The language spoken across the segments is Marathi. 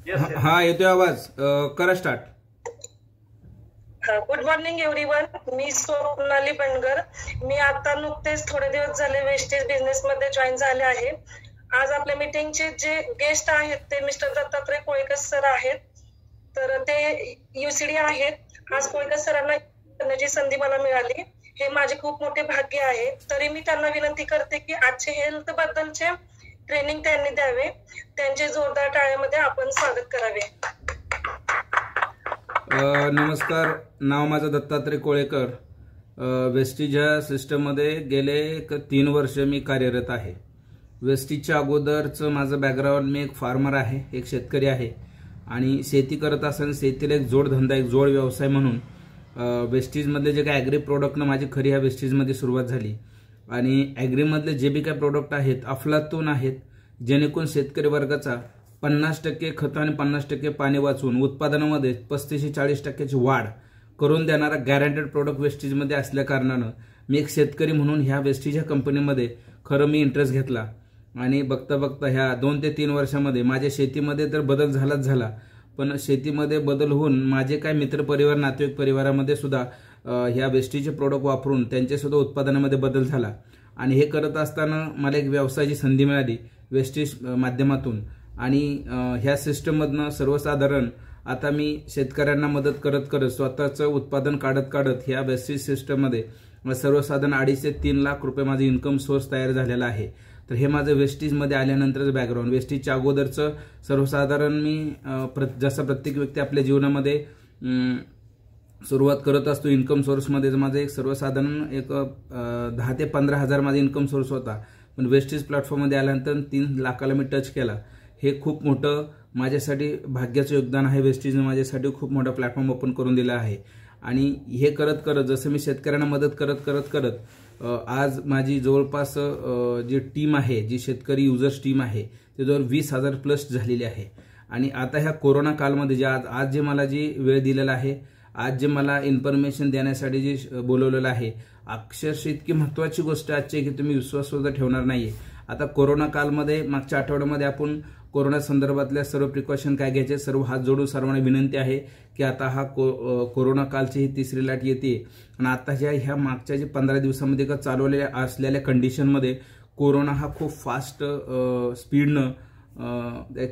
Yes yes. हा येतोय आवाज. करा स्टार्ट. Good morning everyone. मी सोनाली बनगर. मी आता नुकतेच थोडे दिवस झाले वेस्टेज बिझनेस मध्ये जॉईन झाले आहे. आज आपल्या मीटिंगचे जे गेस्ट आहेत ते मिस्टर दत्तात्रय कोळेकर सर आहेत. तर ते युसीडी आहेत. आज कोळेकर सरांना करण्याची संधी मला मिळाली, हे माझे खूप मोठे भाग्य आहे. तरी मी त्यांना विनंती करते की आजचे हेल्थ बद्दलचे ट्रेनिंग त्यांनी द्यावे. त्यांचे जोरदार टाळ्यामध्ये आपण स्वागत करावे. नमस्कार. नाव माझं दत्तात्रय कोळेकर. वेस्टीज ह्या सिस्टममध्ये गेले 3 वर्ष मी कार्यरत आहे. वेस्टीजच्या अगोदरचं माझं बॅकग्राऊंड, मी एक फार्मर आहे, एक शेतकरी आहे आणि शेती करत असताना शेतीला एक जोडधंदा, एक जोड व्यवसाय म्हणून वेस्टीजमधले जे काही ॲग्री प्रोडक्टनं माझी खरी ह्या वेस्टीजमध्ये सुरुवात झाली. आणि ॲग्रीमधले जे बी काही प्रोडक्ट आहेत अफलातून आहेत, जेणेकरून शेतकरी वर्गाचा 50% खत आणि 50% पाणी वाचवून उत्पादनामध्ये 35-40% वाढ करून देणारा गॅरंटेड प्रोडक्ट वेस्टीजमध्ये असल्या कारणानं मी एक शेतकरी म्हणून ह्या वेस्टीज ह्या कंपनीमध्ये खरं मी इंटरेस्ट घेतला. आणि बघता बघता ह्या 2 ते 3 वर्षामध्ये माझ्या शेतीमध्ये तर बदल झालाच झाला, पण शेतीमध्ये बदल होऊन माझे काय मित्रपरिवार, नातेवाईक परिवारामध्ये सुद्धा ह्या वेस्टीजचे प्रोडक्ट वापरून त्यांच्यासुद्धा उत्पादनामध्ये बदल झाला. आणि हे करत असताना मला एक व्यवसायाची संधी मिळाली वेस्टीज माध्यमातून. आणि ह्या सिस्टममधनं सर्वसाधारण आता मी शेतकऱ्यांना मदत करत करत स्वतःचं उत्पादन काढत काढत ह्या वेस्टीज सिस्टममध्ये सर्वसाधारण 2.5 ते 3 लाख रुपये माझं इन्कम सोर्स तयार झालेला आहे. तर हे माझं वेस्टीजमध्ये आल्यानंतरचं बॅकग्राऊंड. वेस्टीजच्या अगोदरचं सर्वसाधारण मी जसं प्रत्येक व्यक्ती आपल्या जीवनामध्ये सुरुवात करत असतो इन्कम सोर्समध्ये, माझं एक सर्वसाधारण एक 10 ते 15 हजार माझा इन्कम सोर्स होता. पण वेस्टीज प्लॅटफॉर्ममध्ये आल्यानंतर 3 लाखाला मी टच केला. हे खूप मोठं माझ्यासाठी भाग्याचं योगदान आहे. वेस्टीजने माझ्यासाठी खूप मोठा प्लॅटफॉर्म ओपन करून दिला आहे. आणि हे करत करत जसं मी शेतकऱ्यांना मदत करत करत आज माझी जवळपास जी टीम आहे, जी शेतकरी युजर्स टीम आहे, ते जवळ 20,000 प्लस झालेली आहे. आणि आता ह्या कोरोना कालमध्ये जे आज जे मला जी वेळ दिलेला आहे, आज जे मला इन्फॉर्मेशन देण्यासाठी जे बोलवलेलं आहे, अक्षरशः इतकी महत्त्वाची गोष्ट आजची आहे की तुम्ही विश्वास सुद्धा ठेवणार नाहीये. आता कोरोना कालमध्ये मागच्या आठवड्यामध्ये आपण कोरोना संदर्भातल्या सर्व प्रिकॉशन काय घ्यायचे, सर्व हात जोडून सर्वांना विनंती आहे की आता हा कोरोना कालची ही 3री लाट येते. आणि आताच्या ह्या मागच्या जे 15 दिवसामध्ये का चालवलेल्या असलेल्या कंडिशनमध्ये कोरोना हा खूप फास्ट स्पीडनं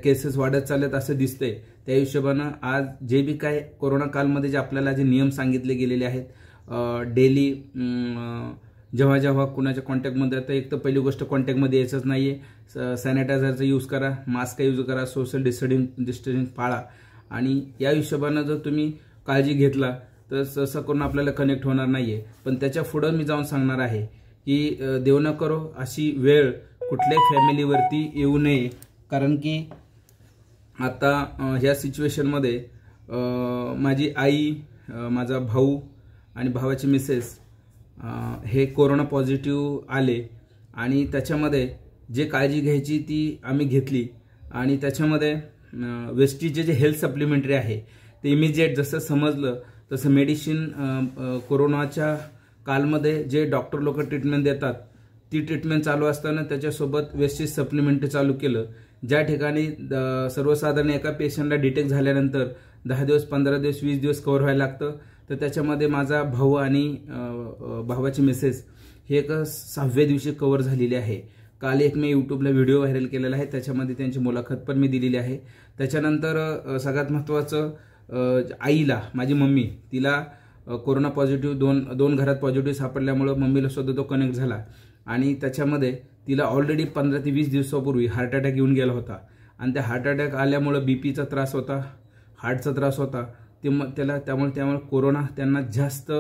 केसेस वाढत चालत असं दिसतंय. त्या हिशोबानं आज जे बी काय कोरोना कालमध्ये जे आपल्याला जे नियम सांगितले गेलेले आहेत, डेली जेव्हा जेव्हा कुणाच्या कॉन्टॅक्टमध्ये येतं, एक तर पहिली गोष्ट कॉन्टॅक्टमध्ये यायचंच नाही आहे, सॅनिटायझरचा यूज करा, मास्क यूज करा, सोशल डिस्टन्सिंग पाळा. आणि या हिशोबानं जर तुम्ही काळजी घेतला तर तसं करून आपल्याला कनेक्ट होणार नाही आहे. पण त्याच्या पुढं मी जाऊन सांगणार आहे की देव न करो अशी वेळ कुठल्याही फॅमिलीवरती येऊ नये. कारण की आता ह्या सिच्युएशनमध्ये माझी आई, माझा भाऊ आणि भावाची मिसेस हे कोरोना पॉझिटिव्ह आले. आणि त्याच्यामध्ये जे काळजी घ्यायची ती आम्ही घेतली. आणि त्याच्यामध्ये वेस्टीजचे जे हेल्थ सप्लिमेंटरी आहे ते इमिजिएट जसं समजलं तसं मेडिसिन कोरोनाच्या कालमध्ये जे डॉक्टर लोक ट्रीटमेंट देतात ती ट्रीटमेंट चालू असताना त्याच्यासोबत वेस्टीज सप्लिमेंटरी चालू केलं. ज्या ठिकाणी सर्वसाधारण एका पेशंटला डिटेक्ट झाल्यानंतर 10 दिवस, 15 दिवस, 20 दिवस कव्हर व्हायला लागतं, तर त्याच्यामध्ये माझा भाऊ आणि भावाची मिसेस हे एक 6व्या दिवशी कव्हर झालेली आहे. काल एक मी यूट्यूबला व्हिडिओ व्हायरल केलेला आहे, त्याच्यामध्ये त्यांची मुलाखत पण मी दिलेली आहे. त्याच्यानंतर सगळ्यात महत्त्वाचं आईला, माझी मम्मी, तिला कोरोना पॉझिटिव्ह दोन घरात पॉझिटिव्ह सापडल्यामुळं मम्मीला सुद्धा तो कनेक्ट झाला. आणि त्याच्यामध्ये तिला ऑलरेडी 15 ते 20 दिवसापूर्वी हार्ट अटॅक येऊन गेला होता. आणि त्या हार्ट अटॅक आल्यामुळं बीपीचा त्रास होता, हार्टचा त्रास होता. त्यामुळे कोरोना त्यांना जास्त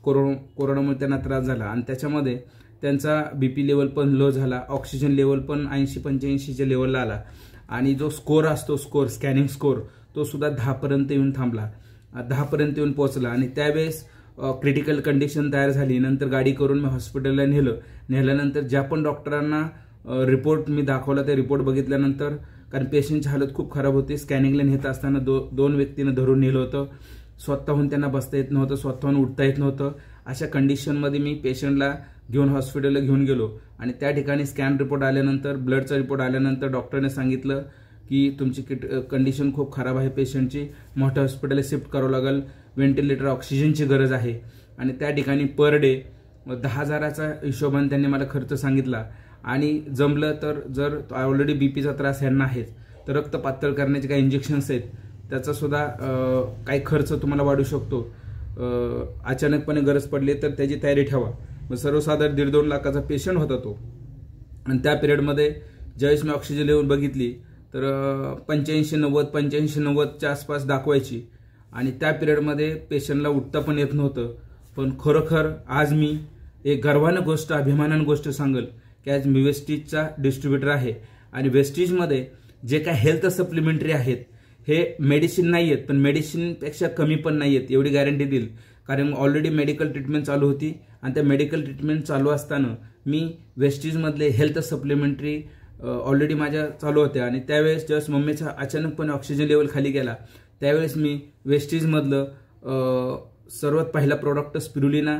कोरोनामुळे त्यांना त्रास झाला. आणि त्याच्यामध्ये त्यांचा बीपी लेवल पण लो झाला, ऑक्सिजन लेवल पण 80-85च्या लेवलला आला. आणि जो स्कोर असतो, स्कॅनिंग स्कोर, तो सुद्धा 10 पर्यंत येऊन थांबला, 10 पर्यंत येऊन पोहोचला. आणि त्यावेळेस क्रिटिकल कंडिशन तयार झाली. नंतर गाडी करून मी हॉस्पिटलला नेल्यानंतर ज्या पण डॉक्टरांना रिपोर्ट मी दाखवला, ते रिपोर्ट बघितल्यानंतर, कारण पेशंटची हालत खूप खराब होती, स्कॅनिंगला नेत असताना 2 व्यक्तींना धरून नेलं होतं, स्वतःहून त्यांना बसता येत नव्हतं, स्वतःहून उठता येत नव्हतं. अशा कंडिशनमध्ये मी पेशंटला घेऊन हॉस्पिटलला घेऊन गेलो. आणि त्या ठिकाणी स्कॅन रिपोर्ट आल्यानंतर, ब्लडचा रिपोर्ट आल्यानंतर डॉक्टरने सांगितलं की तुमची कंडिशन खूप खराब आहे, पेशंटची मोठ्या हॉस्पिटलला शिफ्ट करावं लागेल, व्हेंटिलेटर ऑक्सिजनची गरज आहे. आणि त्या ठिकाणी पर डे 10,000चा हिशोबाने त्यांनी मला खर्च सांगितला. आणि जमलं तर जर ऑलरेडी बीपीचा त्रास यांना आहे तर रक्त पातळ करण्याचे काही इंजेक्शन्स आहेत, त्याचा सुद्धा काही खर्च तुम्हाला वाढू शकतो. अचानकपणे गरज पडली तर त्याची तयारी ठेवा. मग सर्वसाधारण 1.5-2 लाखाचा पेशंट होता तो. आणि त्या पिरियडमध्ये ज्यावेळेस मी ऑक्सिजन लेवल बघितली तर 85-90च्या आसपास दाखवायची. आणि त्या पिरियडमध्ये पेशंटला उठता पण येत नव्हतं. पण खरोखर आज मी एक गर्वानं गोष्ट, अभिमानानं गोष्ट सांगेल की आज मी वेस्टीजचा डिस्ट्रीब्युटर आहे. आणि वेस्टीजमध्ये जे काय हेल्थ सप्लिमेंटरी आहेत हे मेडिसिन नाही आहेत, पण मेडिसिनपेक्षा कमी पण नाही आहेत एवढी गॅरंटी देईल. कारण ऑलरेडी मेडिकल ट्रीटमेंट चालू होती आणि त्या मेडिकल ट्रीटमेंट चालू असताना मी वेस्टीजमधले हेल्थ सप्लिमेंटरी ऑलरेडी माझ्या चालू होत्या. आणि त्यावेळेस ज्यावेळेस मम्मीचा अचानकपणे ऑक्सिजन लेवल खाली गेला त्यावेळेस मी वेस्टीजमधलं सर्वात पहिला प्रोडक्ट स्पिरुलिना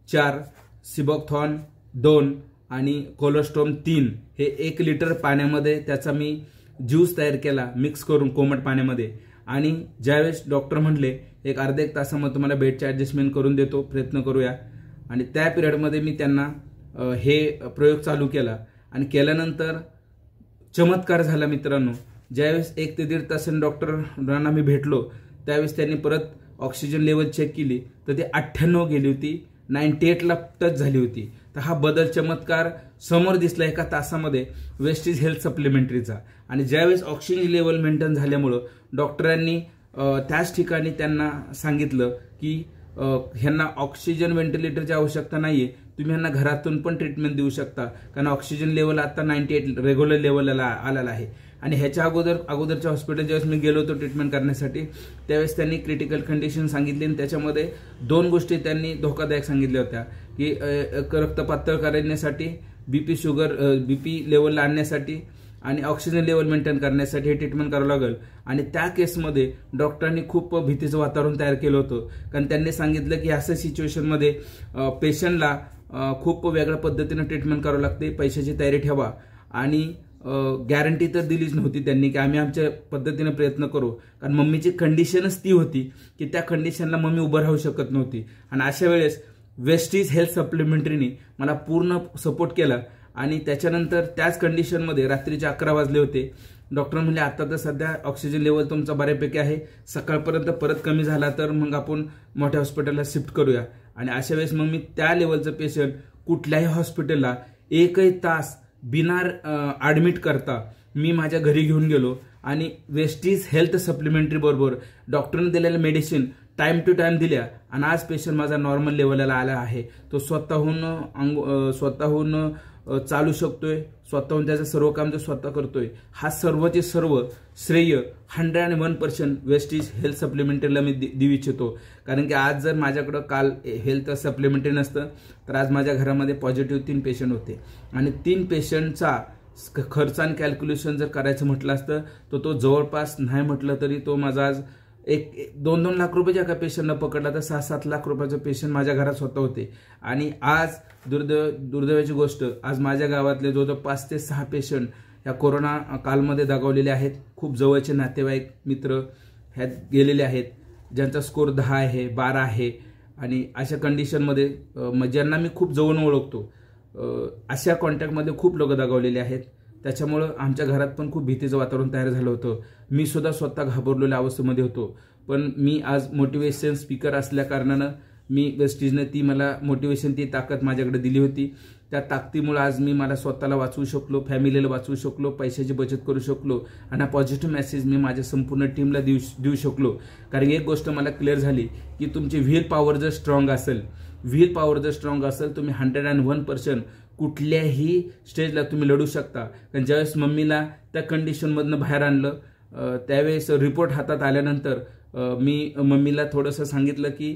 4, सिबॉक्थॉन 2 आणि कोलोस्टोम 3 हे 1 लिटर पाण्यामध्ये त्याचा मी ज्यूस तयार केला मिक्स करून कोमट पाण्यामध्ये. आणि ज्यावेळेस डॉक्टर म्हटले एक अर्धा 1 तासामध्ये तुम्हाला बेडचे ॲडजस्टमेंट करून देतो, प्रयत्न करूया. आणि त्या पिरियडमध्ये मी त्यांना हे प्रयोग चालू केला. आणि केल्यानंतर चमत्कार झाला मित्रांनो. ज्यावेळेस 1 ते 1.5 तासांनी डॉक्टरांना मी भेटलो त्यावेळेस त्यांनी परत ऑक्सिजन लेवल चेक केली तर ती 98 गेली होती, 98ला टच झाली होती. तर हा बदल चमत्कार समोर दिसला एका तासामध्ये वेस्टीज हेल्थ सप्लिमेंटरीचा. आणि ज्यावेळेस ऑक्सिजन लेवल मेंटेन झाल्यामुळं डॉक्टरांनी त्याच ठिकाणी त्यांना सांगितलं की ह्यांना ऑक्सिजन व्हेंटिलेटरची आवश्यकता नाहीये, तुम्ही ह्यांना घरातून पण ट्रीटमेंट देऊ शकता. कारण ऑक्सिजन लेवल आता 98 रेग्युलर लेवलला आलेला आहे. आणि ह्याच्या अगोदरच्या हॉस्पिटल ज्यावेळेस मी गेलो होतो ट्रीटमेंट करण्यासाठी त्यावेळेस त्यांनी क्रिटिकल कंडिशन सांगितली. आणि त्याच्यामध्ये 2 गोष्टी त्यांनी धोकादायक सांगितल्या होत्या की रक्त पातळ करण्यासाठी, बीपी लेवलला आणण्यासाठी आणि ऑक्सिजन लेवल मेंटेन करण्यासाठी हे ट्रीटमेंट करावं लागेल. आणि त्या केसमध्ये डॉक्टरांनी खूप भीतीचं वातावरण तयार केलं होतं. कारण त्यांनी सांगितलं की अशा सिच्युएशनमध्ये पेशंटला खूप वेगळ्या पद्धतीनं ट्रीटमेंट करावं लागते, पैशाची तयारी ठेवा. आणि गॅरंटी तर दिलीच नव्हती त्यांनी की आम्ही आमच्या पद्धतीने प्रयत्न करू. कारण मम्मीची कंडिशनच ती होती की त्या कंडिशनला मम्मी उभं राहू शकत नव्हती. आणि अशा वेळेस वेस्टीज हेल्थ सप्लिमेंटरीनी मला पूर्ण सपोर्ट केला. आणि त्याच्यानंतर त्याच कंडिशनमध्ये रात्रीचे 11 वाजले होते. डॉक्टर म्हणले आता तर सध्या ऑक्सिजन लेवल तुमचा बऱ्यापैकी आहे, सकाळपर्यंत परत कमी झाला तर मग आपण मोठ्या हॉस्पिटलला शिफ्ट करूया. आणि अशा वेळेस मग मी त्या लेवलचं पेशंट कुठल्याही हॉस्पिटलला 1 तास बिना ॲडमिट करता मी माझ्या घरी घेऊन गेलो. आणि वेस्टीज हेल्थ सप्लिमेंटरी बरोबर डॉक्टरने दिलेल्या मेडिसिन टाइम टू टाइम दिल्या. आणि आज पेशंट माझा नॉर्मल लेवलला आला आहे. तो स्वतःहून चालू शकतोय, स्वतःहून त्याचं सर्व काम तो स्वतः करतोय. हा सर्वचे सर्व श्रेय 101% वेस्टीज हेल्थ सप्लिमेंटरीला मी देऊ इच्छितो. कारण की आज जर माझ्याकडं काल हेल्थ सप्लिमेंटरी नसतं तर आज माझ्या घरामध्ये पॉझिटिव्ह 3 पेशंट होते. आणि 3 पेशंटचा खर्च आणि कॅल्क्युलेशन जर करायचं म्हटलं असतं तर तो जवळपास नाही म्हटलं तरी तो माझा आज 1-2 लाख रुपयाच्या एका पेशंटला पकडला तर 6-7 लाख रुपयाचं पेशंट माझ्या घरात स्वतः होते. आणि आज दुर्दैवाची गोष्ट आज माझ्या गावातले जवळजवळ 5 ते 6 पेशंट या कोरोना कालमध्ये दगावलेले आहेत. खूप जवळचे नातेवाईक मित्र ह्यात गेलेले आहेत ज्यांचा स्कोर 10 आहे, 12 आहे. आणि अशा कंडिशनमध्ये ज्यांना मी खूप जवळून ओळखतो अशा कॉन्टॅक्टमध्ये खूप लोक दगावलेले आहेत. त्याच्यामुळं आमच्या घरात पण खूप भीतीचं वातावरण तयार झालं होतं. मी सुद्धा स्वतः घाबरलेल्या अवस्थेमध्ये होतो. पण मी आज मोटिवेशन स्पीकर असल्या कारणानं मी वेस्टीजने ती मला मोटिवेशन, ती ताकद माझ्याकडे दिली होती. त्या ताकदीमुळे आज मी मला स्वतःला वाचवू शकलो, फॅमिलीला वाचवू शकलो, पैशाची बचत करू शकलो. आणि हा पॉझिटिव्ह मेसेज मी माझ्या संपूर्ण टीमला देऊ शकलो. कारण एक गोष्ट मला क्लिअर झाली की तुमची व्हील पॉवर जर स्ट्रॉंग असेल, तुम्ही 101% कुठल्याही स्टेजला तुम्ही लढू शकता. कारण ज्यावेळेस मम्मीला त्या कंडिशनमधनं बाहेर आणलं त्यावेळेस रिपोर्ट हातात आल्यानंतर मी मम्मीला थोडंसं सांगितलं की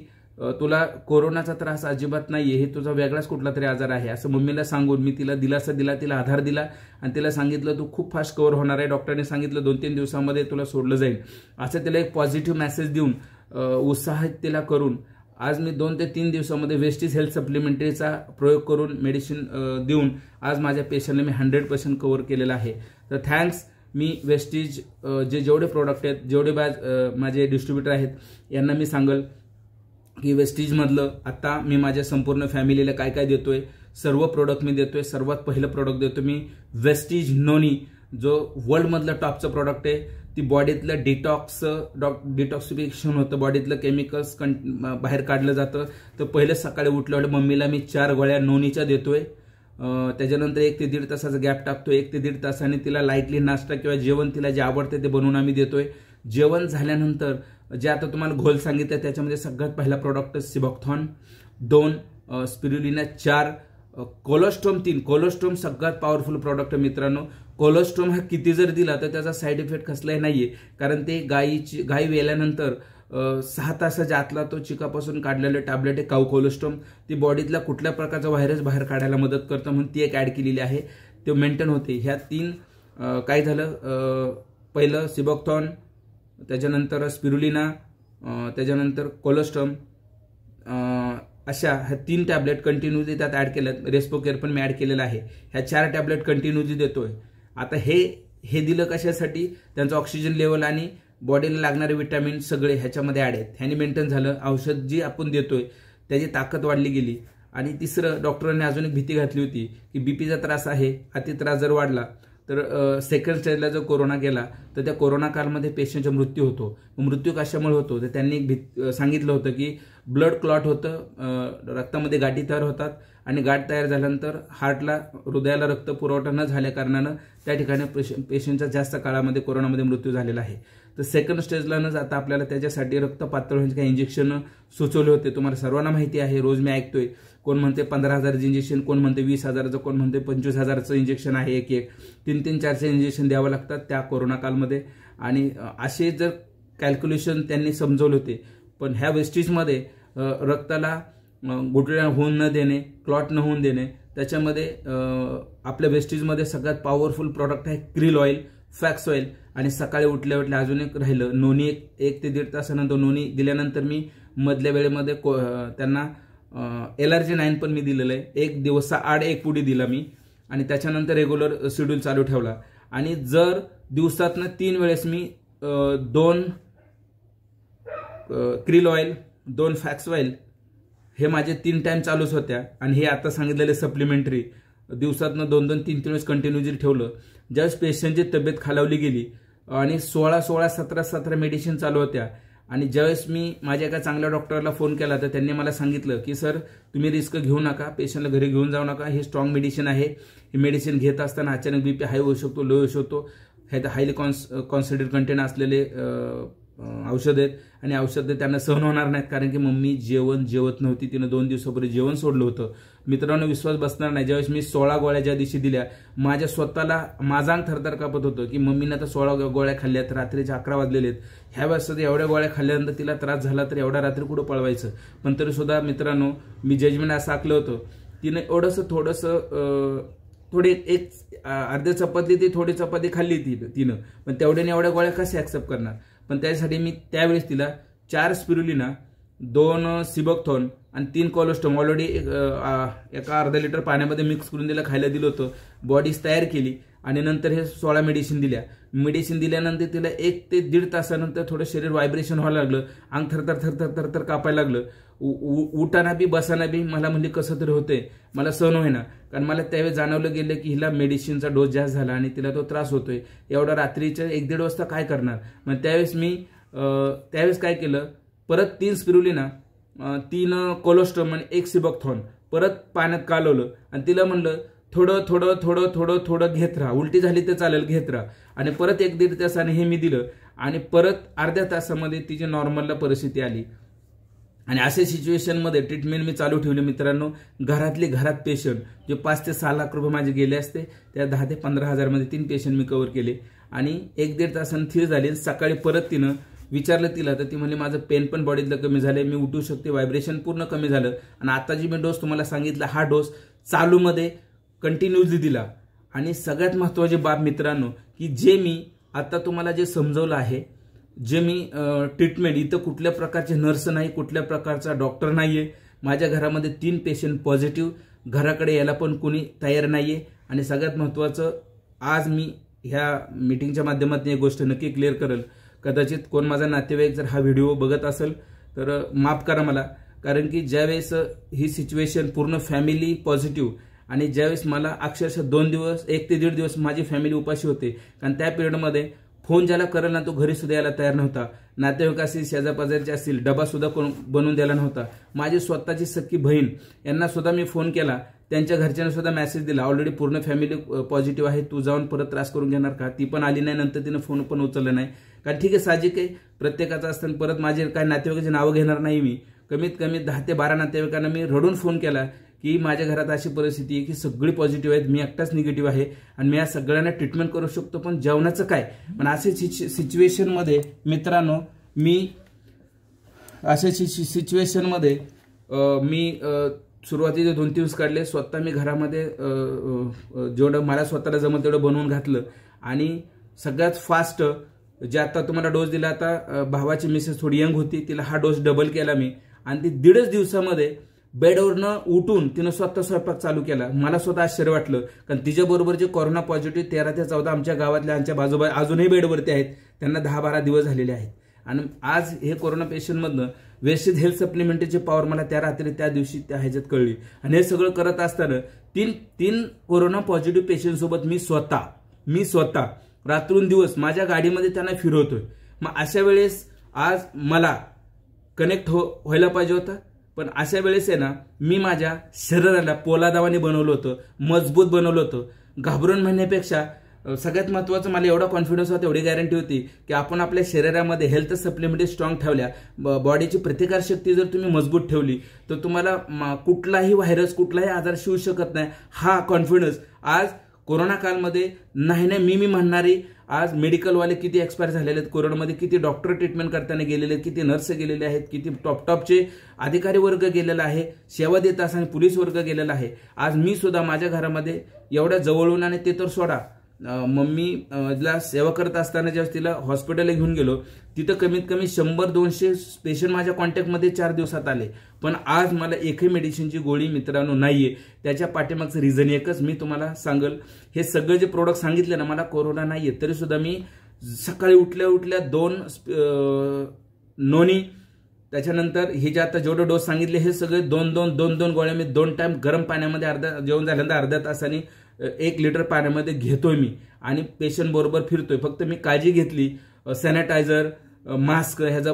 तुला कोरोनाचा त्रास अजिबात नाहीये, हे तुझा वेगळाच कुठला तरी आजार आहे असं मम्मीला सांगून मी तिला दिलासा दिला, तिला आधार दिला. आणि तिला सांगितलं तू खूप फास्ट कव्हर होणार आहे, डॉक्टरने सांगितलं 2-3 दिवसामध्ये तुला सोडलं जाईल. असं तिला एक पॉझिटिव्ह मेसेज देऊन उत्साहित तिला करून आज मी 2 ते 3 दिवसामध्ये वेस्टीज हेल्थ सप्लिमेंटरीचा प्रयोग करून मेडिसिन देऊन आज माझ्या पेशंटला मी 100% कव्हर केलेला आहे. तर थँक्स मी वेस्टीज जेवढे प्रोडक्ट आहेत, जेवढे माझे डिस्ट्रीब्युटर आहेत यांना मी सांगल की वेस्टीजमधलं आता मी माझ्या संपूर्ण फॅमिलीला काय काय देतोय, सर्व प्रोडक्ट मी देतोय. सर्वात पहिलं प्रोडक्ट देतो मी वेस्टीज नोनी, जो वर्ल्डमधलं टॉपचं प्रोडक्ट आहे. ती बॉडीतलं डिटॉक्सिफिकेशन होतं, बॉडीतलं केमिकल्स बाहेर काढलं जातं. तर पहिलं सकाळी उठल्यावर मम्मीला मी 4 गोळ्या नोनीच्या देतोय. त्याच्यानंतर 1 ते 1.5 तासाचा गॅप टाकतोय. 1 ते 1.5 तासाने तिला लाईटली नाश्ता किंवा जेवण तिला जे आवडते ते बनवून आम्ही देतोय. जेवण झाल्यानंतर जे आता तुम्हाला घोल सांगितलं त्याच्यामध्ये सगळ्यात पहिला प्रोडक्ट सिबॉक्थॉन 2, स्पिरुलिना 4, कोलोस्ट्रोम 3. कोलोस्ट्रोम सगळ्यात पॉवरफुल प्रोडक्ट मित्रांनो. कोलोस्ट्रोम हा किती जर दिला तर त्याचा साईड इफेक्ट कसलाही नाहीये, कारण ते गाई वेल्यानंतर 6 तासाच्या आतला तो चिकापासून काढलेलं टॅबलेट आहे काऊ कोलोस्ट्रोम. ती बॉडीतला कुठल्या प्रकारचा व्हायरस बाहेर काढायला मदत करतं म्हणून ती एक ऍड केलेली आहे. ते मेंटेन होते. ह्या 3 काय झालं, पहिलं सिबॉक्थॉन, त्याच्यानंतर स्पिरुलिना, त्याच्यानंतर कोलोस्ट्रोम, अशा ह्या 3 टॅबलेट कंटिन्यूली त्यात ऍड केल्यात. रेस्पोकेअर पण मी ऍड केलेला आहे. ह्या 4 टॅबलेट कंटिन्यूली देतोय. आता हे दिलं कशासाठी, त्यांचं ऑक्सिजन लेवल आणि बॉडीला लागणारे विटॅमिन सगळे ह्याच्यामध्ये ऍड आहेत. ह्याने मेंटेन झालं. औषध जी आपण देतोय त्याची ताकद वाढली गेली. आणि तिसरं, डॉक्टरांनी अजून एक भीती घातली होती की बीपीचा त्रास आहे, अति त्रास जर वाढला तर सेकंड स्टेजला जर कोरोना गेला तर त्या कोरोना काळमध्ये पेशंटचा मृत्यू होतो. मृत्यू कशामुळे होतो तर त्यांनी एक सांगितलं होतं की ब्लड क्लॉट होतं, रक्तामध्ये गाठी तयार होतात आणि गाठ तयार झाल्यानंतर हार्टला, हृदयाला रक्त पुरवठा न झाल्या कारणानं त्या ठिकाणी पेशंटचा जास्त काळामध्ये कोरोनामध्ये मृत्यू झालेला आहे. तर सेकंड स्टेजला न जाता आपल्याला त्याच्यासाठी रक्त पातळ होण्याचे काही इंजेक्शन सुचवले होते. तुम्हाला सर्वांना माहिती आहे, रोज मी ऐकतोय कोण म्हणते 15,000चं इंजेक्शन, कोण म्हणते 20,000चं, कोण म्हणते 25,000चं इंजेक्शन आहे. एक 3-3, 4 इंजेक्शन द्यावं लागतात त्या कोरोना कालमध्ये. आणि असे जर कॅल्क्युलेशन त्यांनी समजवले होते. पण ह्या वेस्टीजमध्ये रक्ताला गुठळ्या होऊन न देणे, क्लॉट न होऊन देणे, त्याच्यामध्ये आपल्या वेस्टीजमध्ये सगळ्यात पॉवरफुल प्रॉडक्ट आहे क्रिल ऑइल, फॅक्स ऑइल. आणि सकाळी उठल्या अजून एक राहिलं नोनी. 1 ते 1.5 तासानंतर नोनी दिल्यानंतर मी मधल्या वेळेमध्ये त्यांना LRG9 पण मी दिलेलं आहे. 1 दिवसाआड 1 पुडी दिला मी. आणि त्याच्यानंतर रेग्युलर शेड्यूल चालू ठेवला. आणि जर दिवसातनं 3 वेळेस मी 2 क्रिल ऑइल, 2 फॅक्स ऑइल, हे माझे 3 टाइम चालूच होत्या. आणि हे आता सांगितलेले सप्लिमेंटरी दिवसातनं 2-2, 3-3 वेळेस कंटिन्यूली ठेवलं. ज्यावेळेस पेशंटची तब्येत खालावली गेली आणि 16, 17 मेडिसिन चालू होत्या. आणि ज्यावेळेस मी माझ्या एका चांगल्या डॉक्टरला फोन केला तर त्यांनी मला सांगितलं की सर तुम्ही रिस्क घेऊ नका, पेशंटला घरी घेऊन जाऊ नका, हे स्ट्रॉंग मेडिसिन आहे. हे मेडिसिन घेत असताना अचानक बीपी हाय होऊ शकतो, लो होऊ शकतो. हे हायली कॉन्सन्ट्रेटेड कंटेंट असलेले औषध आहेत आणि औषधं त्यांना सहन होणार नाहीत. कारण की मम्मी जेवत नव्हती. तिनं 2 दिवसापूर्वी जेवण सोडलं होतं. मित्रांनो, विश्वास बसणार नाही, ज्यावेळेस मी 16 गोळ्या ज्या दिवशी दिल्या माझ्या स्वतःला माझा अंग थरथर कापत होतं की मम्मीनं आता 16 गोळ्या खाल्ल्यात, रात्रीचे 11 वाजलेले आहेत. ह्या वेळेस एवढ्या गोळ्या खाल्ल्यानंतर तिला त्रास झाला तर एवढ्या रात्री कुठं पळवायचं. पण तरी सुद्धा मित्रांनो मी जजमेंट असं आखलं होतं. तिनं थोडी एक अर्ध्या चपाती ती थोडी चपाती खाल्ली तिनं. पण तेवढ्याने एवढ्या गोळ्या कशा ऍक्सेप्ट करणार. पण त्यासाठी मी त्यावेळेस तिला 4 स्पिरुलिना, 2 सिबॉक्थॉन आणि 3 कोलोस्ट्रोम ऑलरेडी एका अर्धा लिटर पाण्यामध्ये मिक्स करून तिला खायला दिलं होतं. बॉडीज तयार केली आणि नंतर हे 16 मेडिसिन दिल्या. मेडिसिन दिल्यानंतर तिला 1 ते 1.5 तासानंतर थोडं शरीर व्हायब्रेशन व्हायला लागलं, अंग थरथर कापायला लागलं. उठाना बी बसाना बी मला म्हणजे कसं तरी होतंय, मला सहन होईना. कारण मला त्यावेळेस जाणवलं गेलं की हिला मेडिसिनचा डोस जास्त झाला आणि तिला तो त्रास होतोय. एवढा रात्रीच्या 1-1.5 वाजता काय करणार. मग त्यावेळेस काय केलं, परत 3 स्पिरुलिना, 3 कोलोस्ट्रोम आणि 1 सिबॉक्थॉन परत पाण्यात कालवलं आणि तिला म्हणलं थोडं घेत राहा, उलटी झाली तर चालेल घेत राहा. आणि परत 1-1.5 तासाने हे मी दिलं आणि परत अर्ध्या तासामध्ये तिची नॉर्मलला परिस्थिती आली. आणि अशा सिच्युएशनमध्ये ट्रीटमेंट मी चालू ठेवली मित्रांनो. घरात पेशंट जे 5 ते 6 लाख रुपये माझे गेले असते त्या 10 ते 15,000 मध्ये 3 पेशंट मी कव्हर केले. आणि 1-1.5 तासांनी थिर झाली. सकाळी परत तिनं विचारलं तिला तर ती म्हणजे माझं पेन पण बॉडीतलं कमी झालंय, मी उठू शकते, व्हायब्रेशन पूर्ण कमी झालं. आणि आता जी मी डोस तुम्हाला सांगितला हा डोस चालूमध्ये कंटिन्यूअसली दिला. आणि सगळ्यात महत्त्वाची बाब मित्रांनो की जे मी आता तुम्हाला जे समजवलं आहे, जे मी ट्रीटमेंट, इथं कुठल्या प्रकारचे नर्स नाही, कुठल्या प्रकारचा डॉक्टर नाहीये. माझ्या घरामध्ये 3 पेशंट पॉझिटिव्ह, घराकडे यायला पण कोणी तयार नाहीये. आणि सगळ्यात महत्त्वाचं आज मी ह्या मीटिंगच्या माध्यमातून एक गोष्ट नक्की क्लिअर करेल. कदाचित कोण माझा नातेवाईक जर हा व्हिडिओ बघत असेल तर माफ करा मला, कारण की ज्यावेळेस ही सिच्युएशन पूर्ण फॅमिली पॉझिटिव्ह आणि ज्यावेळेस मला अक्षरशः 2 दिवस 1 ते 1.5 दिवस माझी फॅमिली उपाशी होते, कारण त्या पिरियडमध्ये फोन ज्याला करेल ना तो घरी सुद्धा यायला तयार नव्हता. नातेवाईक असतील, शेजारपाजारचे असतील, डबा सुद्धा कोण बनवून द्यायला नव्हता. माझी स्वतःची सख्खी बहीण यांना सुद्धा मी फोन केला, त्यांच्या घरच्यांना सुद्धा मेसेज दिला, ऑलरेडी पूर्ण फॅमिली पॉझिटिव्ह आहे, तू जाऊन परत त्रास करून घेणार का. ती पण आली नाही, नंतर तिने फोन पण उचलला नाही. कारण ठीक आहे, साहजिक आहे, प्रत्येकाचं असतं. परत माझे काय नातेवाईकाची नावं घेणार नाही मी. कमीत कमी 10 ते 12 नातेवाईकांना मी रडून फोन केला की माझ्या घरात अशी परिस्थिती आहे की सगळी पॉझिटिव्ह आहेत, मी एकटाच निगेटिव्ह आहे आणि मी या सगळ्यांना ट्रीटमेंट करू शकतो, पण जेवणाचं काय. पण अशा सिच्युएशनमध्ये मित्रांनो मी सुरुवातीचे 2-3 दिवस काढले. स्वतः मी घरामध्ये जेवढं मला स्वतःला जमलं तेवढं बनवून घातलं. आणि सगळ्यात फास्ट जे आता तुम्हाला डोस दिला, आता भावाची मिसेस थोडी यंग होती, तिला हा डोस डबल केला मी, आणि ती 1.5 दिवसामध्ये बेडवरनं उठून तिनं स्वतः स्वयंपाक चालू केला. मला स्वतः आश्चर्य वाटलं, कारण तिच्याबरोबर जे कोरोना पॉझिटिव्ह 13 ते 14 आमच्या गावातल्या आमच्या बाजूबाजू अजूनही बेडवरती आहेत, त्यांना 10-12 दिवस झालेले आहेत. आणि आज हे कोरोना पेशंटमधनं वेस्टेज हेल्थ सप्लिमेंटरीची पॉवर मला त्या रात्री त्या दिवशी त्या ह्याच्यात कळली. आणि हे सगळं करत असताना तीन कोरोना पॉझिटिव्ह पेशंटसोबत मी स्वतः रात्रून दिवस माझ्या गाडीमध्ये त्यांना फिरवतोय. मग अशा वेळेस आज मला कनेक्ट व्हायला पाहिजे होता, पण अशा वेळेस आहे ना, मी माझ्या शरीराला पोलादावाने बनवलं होतं, मजबूत बनवलं होतं. घाबरून म्हणण्यापेक्षा सगळ्यात महत्त्वाचं मला एवढा कॉन्फिडन्स होता, एवढी गॅरंटी होती की आपण आपल्या शरीरामध्ये हेल्थ सप्लिमेंटरी स्ट्रॉंग ठेवल्या, बॉडीची प्रतिकारशक्ती जर तुम्ही मजबूत ठेवली तर तुम्हाला कुठलाही व्हायरस, कुठलाही आजार शिवू शकत नाही. हा कॉन्फिडन्स आज कोरोना कालमध्ये नाही मी म्हणणारी आज मेडिकलवाले किती एक्सपायर झालेले आहेत, कोरोनामध्ये किती डॉक्टर ट्रीटमेंट करताना गेलेले आहेत, किती नर्स गेलेले आहेत, किती टॉपचे अधिकारी वर्ग गेलेला आहे, सेवा देत असताना पोलीस वर्ग गेलेला आहे. आज मी सुद्धा माझ्या घरामध्ये एवढ्या जवळून, आणि ते तर सोडा, मम्मीला सेवा करत असताना जेव्हा तिला हॉस्पिटलला घेऊन गेलो, तिथं कमीत कमी 100-200 पेशंट माझ्या कॉन्टॅक्टमध्ये 4 दिवसात आले. पण आज मला एकही मेडिसिनची गोळी मित्रांनो नाहीये. त्याच्या पाठीमागचं रिझन एकच मी तुम्हाला सांगल. हे सगळे जे प्रोडक्ट सांगितले ना, मला कोरोना नाहीये, तरी सुद्धा मी सकाळी उठल्या 2 नोनी, त्याच्यानंतर हे जे आता जेवढे डोस सांगितले हे सगळे 2 गोळ्या मी 2 टाइम गरम पाण्यामध्ये जेवण झाल्यानंतर अर्ध्या तासाने 1 लिटर पाण्यामध्ये घेतोय मी, आणि पेशंट बरोबर फिरतोय. फक्त मी काळजी घेतली, सॅनिटायझर, मास्क ह्याचा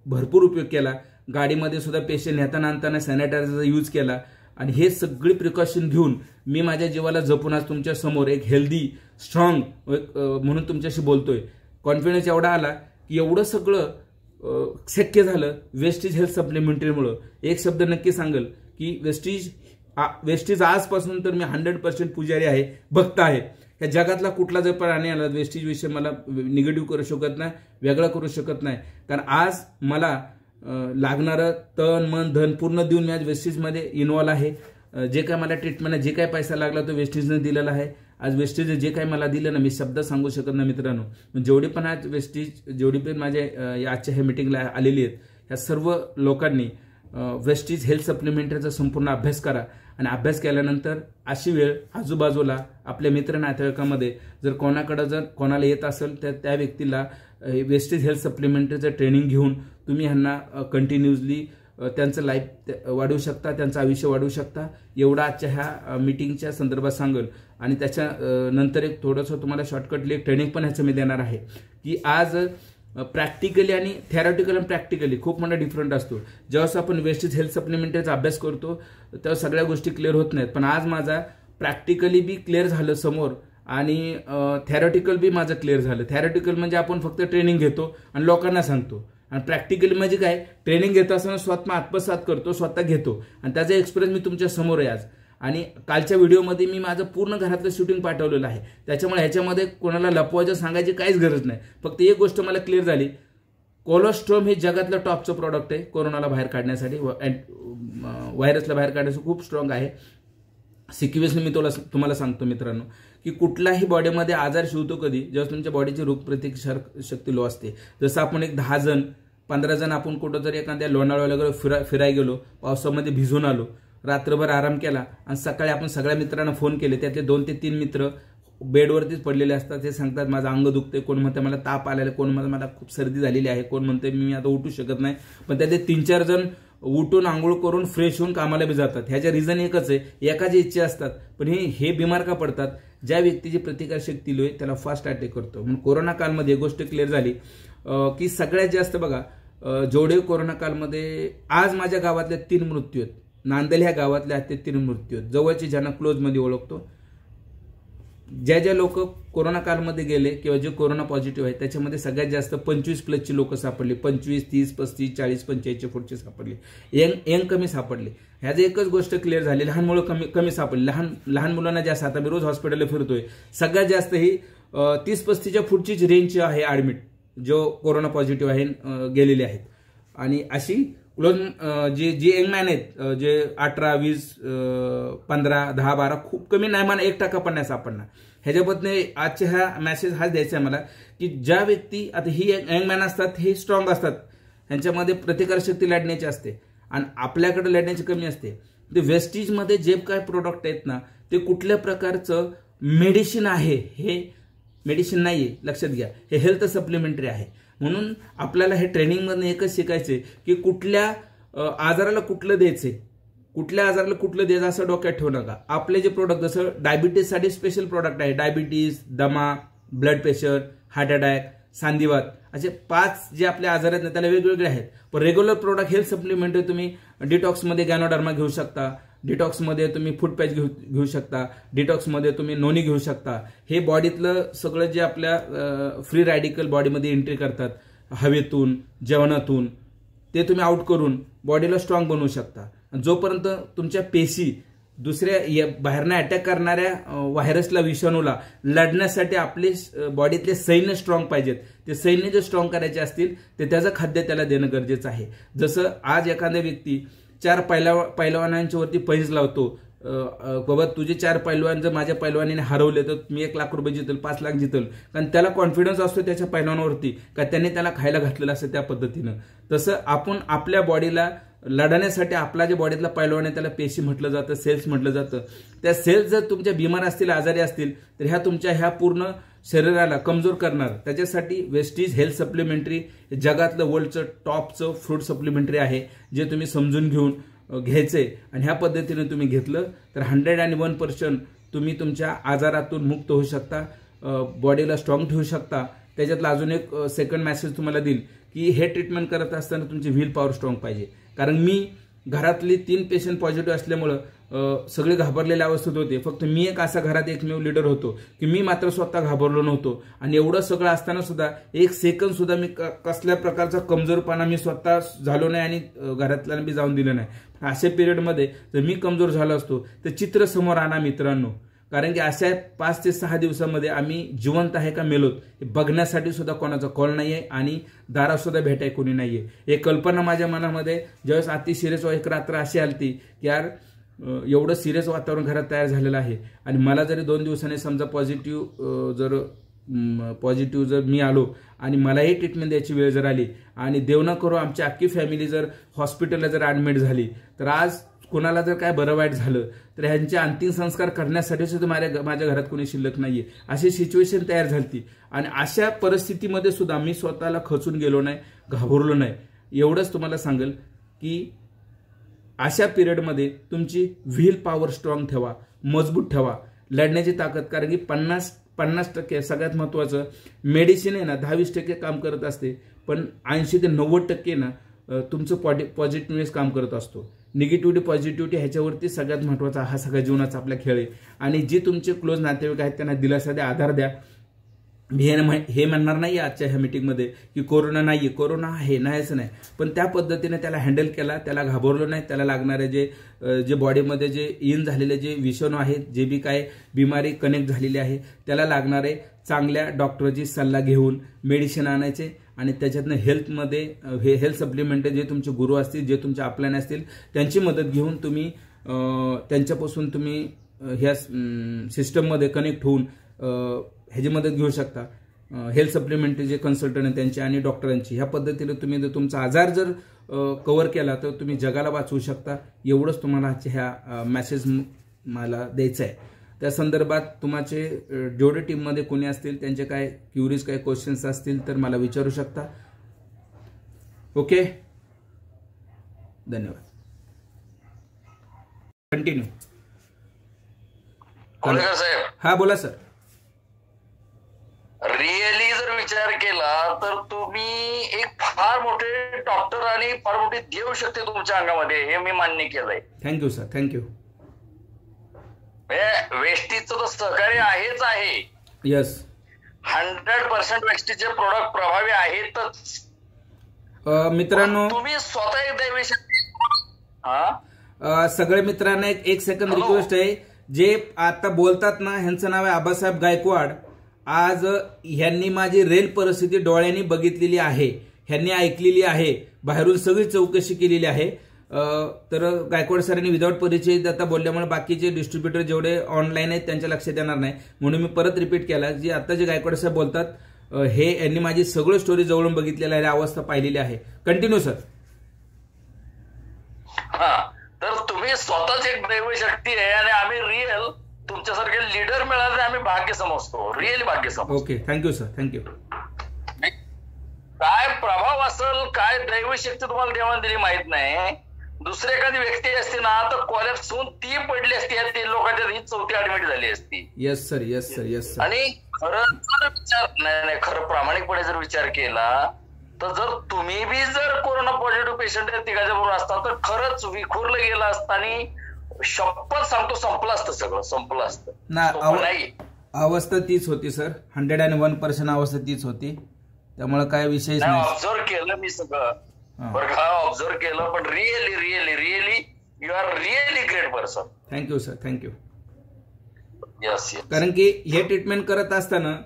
भरपूर उपयोग केला. गाडीमध्ये सुद्धा पेशंट नेताना आणताना सॅनिटायझरचा यूज केला. आणि हे सगळी प्रिकॉशन घेऊन मी माझ्या जीवाला जपून आज तुमच्या समोर एक हेल्दी स्ट्रॉंग म्हणून तुमच्याशी बोलतोय. कॉन्फिडन्स एवढा आला की एवढं सगळं शक्य झालं वेस्टेज हेल्थ सप्लिमेंटरीमुळं. एक शब्द नक्की सांगेल की वेस्टेज आजपासून तर मी 100% पुजारी आहे, भक्त आहे. या जगातला कुठला जर प्राणी आला वेस्टेज विषयी मला निगेटिव्ह करू शकत नाही, वेगळा करू शकत नाही. कारण आज मला लागणारं तन मन धन पूर्ण देऊन मी आज वेस्टेजमध्ये इन्व्हॉल्व आहे. जे काय मला ट्रीटमेंट, जे काय पैसा लागला तो वेस्टेजने दिलेला आहे. आज वेस्टेज जे काही मला दिलं ना, मी शब्द सांगू शकत नाही मित्रांनो. जेवढी पण आज वेस्टेज, जेवढी पण माझ्या आजच्या ह्या मिटिंगला आलेली आहेत, ह्या सर्व लोकांनी वेस्टेज हेल्थ सप्लिमेंटरीचा संपूर्ण अभ्यास करा. आणि अभ्यास केल्यानंतर अशी वेळ आजूबाजूला आपल्या मित्र नातेवाईकामध्ये जर कोणाला येत असेल तर त्या व्यक्तीला वेस्टेज हेल्थ सप्लिमेंटरीचं ट्रेनिंग घेऊन तुम्ही ह्यांना कंटिन्युअसली त्यांचं लाईफ वाढवू शकता, त्यांचं आयुष्य वाढवू शकता. एवढा आजच्या ह्या मीटिंगच्या संदर्भात सांगेल. आणि त्याच्या नंतर एक थोडंसं तुम्हाला शॉर्टकटली एक ट्रेनिंग पण ह्याचं मी देणार आहे की आज प्रॅक्टिकली आणि थेरॉटिकल आणि प्रॅक्टिकली खूप मोठा डिफरंट असतो. जेव्हा आपण वेस्टेज हेल्थ सप्लिमेंटरीचा अभ्यास करतो तेव्हा सगळ्या गोष्टी क्लिअर होत नाहीत. पण आज माझा प्रॅक्टिकली बी क्लिअर झालं समोर, आणि थेरॉटिकल बी माझं क्लिअर झालं. थेरॉटिकल म्हणजे आपण फक्त ट्रेनिंग घेतो आणि लोकांना सांगतो, आणि प्रॅक्टिकली म्हणजे काय, ट्रेनिंग घेत असताना स्वतः आत्मसात करतो, स्वतः घेतो, आणि त्याचा एक्सपिरियन्स मी तुमच्या समोर आहे आज. आणि कालच्या व्हिडिओमध्ये मी माझं पूर्ण घरातलं शूटिंग पाठवलेलं आहे. त्याच्यामुळे ह्याच्यामध्ये कोणाला लपवायचं सांगायची काहीच गरज नाही. फक्त एक गोष्ट मला क्लिअर झाली, कोलोस्ट्रॉम हे जगातलं टॉपचं प्रॉडक्ट आहे कोरोनाला बाहेर काढण्यासाठी, व्हायरसला बाहेर काढण्यासाठी खूप स्ट्रॉंग आहे. सिक्वेन्सने मी तुम्हाला सांगतो मित्रांनो की कुठलाही बॉडीमध्ये आजार शिवतो कधी, जेव्हा तुमच्या बॉडीची रोगप्रतिकारक शक्ती लो असते. जसं आपण एक 10 जण 15 जण आपण कुठं जर एखाद्या लोणावळ्याला गेलो, फिरायला गेलो, पावसामध्ये भिजून आलो, रात्रभर आराम केला, आणि सकाळी आपण सगळ्या मित्रांना फोन केले, त्यातले 2 ते 3 मित्र बेडवरतीच पडलेले असतात. ते सांगतात माझं अंग दुखते, कोण म्हणते मला ताप आलेला, कोण म्हणते मला खूप सर्दी झालेली आहे, कोण म्हणते मी आता उठू शकत नाही. पण त्याचे 3-4 जण उठून आंघोळ करून फ्रेश होऊन कामाला बी जातात. ह्याच्या रिझन एकच आहे, एकाची इच्छा असतात. पण हे बिमार का पडतात? ज्या व्यक्तीची प्रतिकारशक्ती लो आहे त्याला फास्ट अटॅक करतो. म्हणून कोरोना कालमध्ये गोष्ट क्लिअर झाली की सगळ्यात जास्त बघा जेवढे कोरोना कालमध्ये आज माझ्या गावातल्या 3 मृत्यू आहेत. नांदेल ह्या गावातल्या ते 3 मृत्यू आहेत. जवळचे ज्यांना क्लोजमध्ये ओळखतो, ज्या लोक कोरोना कालमध्ये गेले किंवा जे कोरोना पॉझिटिव्ह आहे त्याच्यामध्ये सगळ्यात जास्त 25+ लोक सापडले. 25, 30, 35, 40, 45 पुढचे सापडले. यंग कमी सापडले. ह्याची एकच गोष्ट क्लिअर झाली, लहान मुलं कमी सापडले. लहान मुलांना जास्त, आता मी रोज हॉस्पिटलला फिरतोय, सगळ्यात जास्त ही 30-35 फूटचीच रेंज आहे ऍडमिट जो कोरोना पॉझिटिव्ह आहे गेलेले आहेत. आणि अशी क्लोज जे यंग मॅन आहेत, जे 18, 20, 15, 10, 12 खूप कमी नाही म्हणा 1% पण नाही सापडणार. ह्याच्याबद्दल आजच्या हा मेसेज हाच द्यायचा आहे मला की ज्या व्यक्ती आता ही यंग मॅन असतात हे स्ट्रॉंग असतात, ह्यांच्यामध्ये प्रतिकारशक्ती लढण्याची असते आणि आपल्याकडे लढण्याची कमी असते. ते वेस्टीजमध्ये जे काय प्रोडक्ट आहेत ना ते कुठल्या प्रकारचं मेडिसिन आहे, हे मेडिसिन नाहीये, लक्षात घ्या. हे हेल्थ सप्लिमेंटरी आहे. म्हणून आपल्याला हे ट्रेनिंगमध्ये एकच शिकायचंय की कुठल्या आजाराला कुठलं द्यायचंय, कुठल्या आजाराला कुठलं द्यायचं असं डोक्यात ठेवू नका. आपले जे प्रोडक्ट जसं डायबिटीजसाठी स्पेशल प्रोडक्ट आहे, डायबिटीज, दमा, ब्लड प्रेशर, हार्ट अटॅक, सांधिवात, असे 5 जे आपले आजार आहेत ना त्याला वेगवेगळे आहेत. पण रेग्युलर प्रोडक्ट हेल्थ सप्लिमेंटरी तुम्ही डिटॉक्समध्ये गॅनोडर्मा घेऊ शकता, डिटॉक्समध्ये तुम्ही फूड पॅच घेऊ शकता, डिटॉक्समध्ये तुम्ही नोनी घेऊ शकता. हे बॉडीतलं सगळं जे आपल्या फ्री रॅडिकल बॉडीमध्ये एंट्री करतात हवेतून, जेवणातून, ते तुम्ही आउट करून बॉडीला स्ट्रॉंग बनवू शकता. जोपर्यंत तुमच्या पेशी दुसऱ्या बाहेरनं अटॅक करणाऱ्या व्हायरसला, विषाणूला लढण्यासाठी आपले बॉडीतले सैन्य स्ट्रॉंग पाहिजेत. ते सैन्य जे स्ट्रॉंग करायचे असतील ते त्याचं खाद्य त्याला देणं गरजेचं आहे. जसं आज एखाद्या व्यक्ती 4 पैलवानांच्या वरती पैज लावतो, बाबा तुझे 4 पैलवान जर माझ्या पैलवानीने हरवले तर मी 1 लाख रुपये जितल, 5 लाख जितल, कारण त्याला कॉन्फिडन्स असतो त्याच्या पैलवानावरती का त्यांनी त्याला खायला घातलेलं असतं त्या पद्धतीनं. तसं आपण आपल्या बॉडीला लढण्यासाठी आपला जे बॉडीतला पैलवान आहे त्याला पेशी म्हटलं जातं, सेल्स म्हटलं जातं. त्या सेल्स जर तुमच्या बिमार असतील, आजारी असतील तर ह्या तुमच्या ह्या पूर्ण शरीराला कमजोर करणार. त्याच्यासाठी वेस्टीज हेल्थ सप्लिमेंटरी जगातलं वर्ल्डचं टॉपचं फ्रूट सप्लिमेंटरी आहे, जे तुम्ही समजून घेऊन घ्यायचंय. आणि ह्या पद्धतीने तुम्ही घेतलं तर 101% तुम्ही तुमच्या आजारातून मुक्त होऊ शकता, बॉडीला स्ट्रॉंग ठेवू शकता. त्याच्यातला अजून एक सेकंड मेसेज तुम्हाला देईल की हे ट्रीटमेंट करत असताना तुमची व्हील पॉवर स्ट्रॉंग पाहिजे. कारण मी घरातली 3 पेशंट पॉझिटिव्ह असल्यामुळं सगळे घाबरलेल्या अवस्थेत होते. फक्त मी एक असा घरात एकमेव लीडर होतो की मी मात्र स्वतः घाबरलो नव्हतो. आणि एवढं सगळं असताना सुद्धा 1 सेकंद सुद्धा मी कसल्या प्रकारचा कमजोरपणा मी स्वतः झालो नाही आणि घरातल्याला बी जाऊन दिलं नाही. अशा पिरियडमध्ये जर मी कमजोर झालो असतो तर चित्र समोर आणा मित्रांनो. कारण की अशा 5 ते 6 दिवसामध्ये आम्ही जिवंत आहे का मेलोत हे बघण्यासाठी सुद्धा कोणाचा कॉल नाहीये आणि दारात सुद्धा भेटाय कोणी नाहीये. एक कल्पना माझ्या मनामध्ये ज्यावेळेस अति सिरियस एक रात्र अशी आलती की यार एवढं सिरियस वातावरण घरात तयार झालेलं आहे आणि मला जरी 2 दिवसांनी समजा पॉझिटिव्ह जर मी आलो आणि मलाही ट्रीटमेंट द्यायची वेळ जर आली आणि देव न करो आमची अख्खी फॅमिली जर हॉस्पिटलला जर ऍडमिट झाली तर आज कोणाला जर काय बरं वाईट झालं तर ह्यांचे अंतिम संस्कार करण्यासाठी सुद्धा माझ्या घरात कोणी शिल्लक नाहीये. अशी सिच्युएशन तयार झाली आणि अशा परिस्थितीमध्ये सुद्धा मी स्वतःला खचून गेलो नाही, घाबरलो नाही. एवढंच तुम्हाला सांगेल की अशा पिरियडमध्ये तुमची व्हील पॉवर स्ट्रॉंग ठेवा, मजबूत ठेवा, लढण्याची ताकद. कारण की 50% सगळ्यात महत्वाचं मेडिसिन आहे ना 10-20% काम करत असते, पण 80 ते 90% ना तुमचं पॉझिटिव्हनेस काम करत असतो. निगेटिव्हिटी पॉझिटिव्हिटी ह्याच्यावरती सगळ्यात महत्वाचा हा सगळ्या जीवनाचा आपला खेळ आहे. आणि जे तुमचे क्लोज नातेवाईक आहेत त्यांना दिलासा द्या, आधार द्या. हे म्हणणार नाही आजच्या ह्या मीटिंगमध्ये की कोरोना नाहीये, कोरोना आहे नाहीच नाही, पण त्या पद्धतीने त्याला हँडल केला, त्याला घाबरलो नाही. त्याला लागणारे जे बॉडीमध्ये जे इन झालेले जे विषाणू आहेत, जे बी काय बिमारी कनेक्ट झालेली आहे त्याला लागणारे चांगल्या डॉक्टरची सल्ला घेऊन मेडिसिन आणायचे आणि त्याच्यातनं हेल्थ सप्लिमेंट जे तुमचे गुरु असतील, जे तुमचे अपलाइन असतील त्यांची मदत घेऊन तुम्ही त्यांच्यापासून तुम्ही ह्या सिस्टममध्ये कनेक्ट होऊन ह्याची मदत घेऊ शकता. हेल्थ सप्लिमेंट जे कन्सल्टंट आहेत त्यांची आणि डॉक्टरांची. ह्या पद्धतीने तुम्ही जर तुमचा आजार जर कव्हर केला तर तुम्ही जगाला वाचवू शकता. एवढंच तुम्हाला ह्या मेसेज मला द्यायचं आहे. त्या संदर्भात तुमचे जेवढे टीममध्ये कोणी असतील त्यांचे काय क्युरीज काय क्वेश्चन्स असतील तर मला विचारू शकता. ओके, धन्यवाद. कंटिन्यू. साहेब, हा बोला सर. रिअली जर विचार केला तर तुम्ही एक फार मोठे डॉक्टर आणि फार मोठी देवशक्ती तुमच्या अंगामध्ये, हे मी मान्य केलंय. Thank you sir, thank you. वेस्टीजचं तर सहकार्य आहेच आहे. यस, 100% वेस्टीजचे प्रोडक्ट प्रभावी आहेतच. मित्रांनो, तुम्ही स्वतः एक दैवशक्ती. सगळे मित्रांना एक सेकंद रिक्वेस्ट आहे. जे आता बोलतात ना, ह्यांचं नाव आहे आबासाहेब गायकवाड. आज ह्यांनी माझी रेल परिस्थिती डोळ्यांनी बघितलेली आहे, ह्यांनी ऐकलेली आहे, बाहेरून सगळी चौकशी केलेली आहे. तर गायकवाड सरांनी विदाऊट परिचय आता बोलल्यामुळे बाकीचे डिस्ट्रीब्युटर जेवढे ऑनलाईन आहेत त्यांच्या लक्षात येणार नाही, म्हणून मी परत रिपीट केला. जी आता जे गायकवाड साहेब बोलतात हे यांनी माझी सगळी स्टोरी जवळून बघितलेली आहे, अवस्था पाहिलेली आहे. Continue sir. तर तुम्ही स्वतःच एक दैवशक्ती आहे आणि आम्ही रिअल तुमच्यासारखे लीडर मिळाले आम्ही भाग्य समजतो, रिअली भाग्य समजतो. Okay, thank you sir, thank you. काय प्रभाव असेल, काय दैवशक्ती तुम्हाला देवाने दिली माहित नाही. दुसरी एखादी व्यक्ती असती ना तर कॉलेप्स होऊन ती पडली असती, 3 लोकांच्या ही 4थी ऍडमिट झाली असती. Yes sir, yes sir, yes sir. आणि खरं जर विचार नाही खरं प्रामाणिकपणे जर विचार केला तर जर तुम्ही बी जर कोरोना पॉझिटिव्ह पेशंट तिघाच्या बरोबर असता तर खरंच विखुरलं गेलं असतं आणि शपथ सांगतो संपलं असतं, सगळं संपलं असतं. नाही, अवस्था तीच होती सर, 101% अवस्था तीच होती, त्यामुळे काय विषयच नाही. ऑब्झर्व केलं मी सगळं, बरं का, ऑब्झर्व केलं. पण really really really you are really great person. Thank you sir, thank you. Yes. कारण की हे ट्रीटमेंट करत असताना